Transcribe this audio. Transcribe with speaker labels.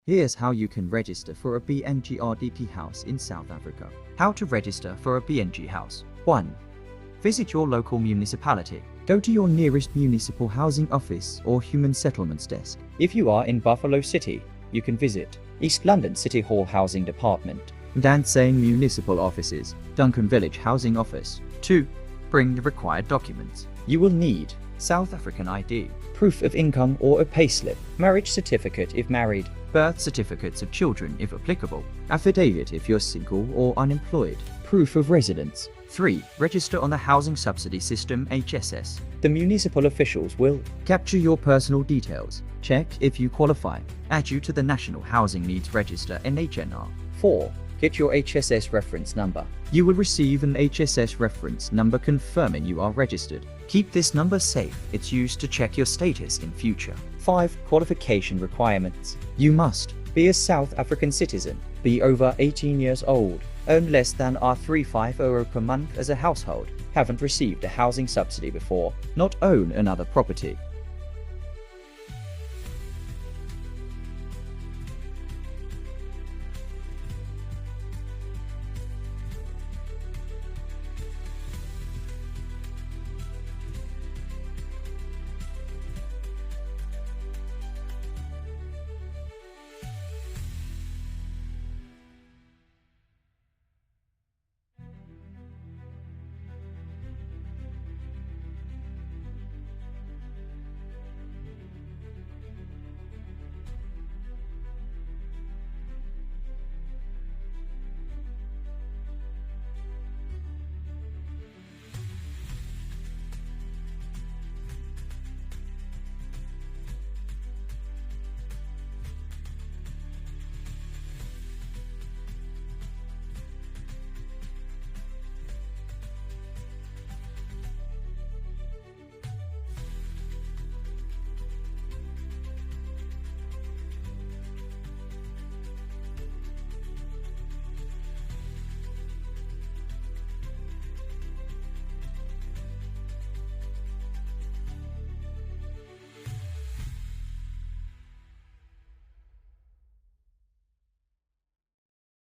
Speaker 1: Here's how you can register for a BNG RDP house in South Africa. How to register for a BNG house. 1. Visit your local municipality. Go to your nearest municipal housing office or human settlements desk.
Speaker 2: If you are in Buffalo City, you can visit East London City Hall Housing Department,
Speaker 1: Dansane Municipal Offices, Duncan Village Housing Office. 2. Bring the required documents.
Speaker 2: You will need
Speaker 1: South African ID,
Speaker 2: proof of income or a payslip, marriage certificate if married,
Speaker 1: birth certificates of children if applicable, affidavit if you're single or unemployed,
Speaker 2: proof of residence.
Speaker 1: 3. Register on the Housing Subsidy System HSS.
Speaker 2: The municipal officials will
Speaker 1: Capture your personal details, check if you qualify, add you to the National Housing Needs Register NHNR.
Speaker 2: 4. Get your HSS reference number.
Speaker 1: You will receive an HSS reference number confirming you are registered. Keep this number safe, it's used to check your status in future.
Speaker 2: 5. Qualification requirements.
Speaker 1: You must
Speaker 2: Be a South African citizen, be over 18 years old, earn less than R350 per month as a household, haven't received a housing subsidy before, not own another property,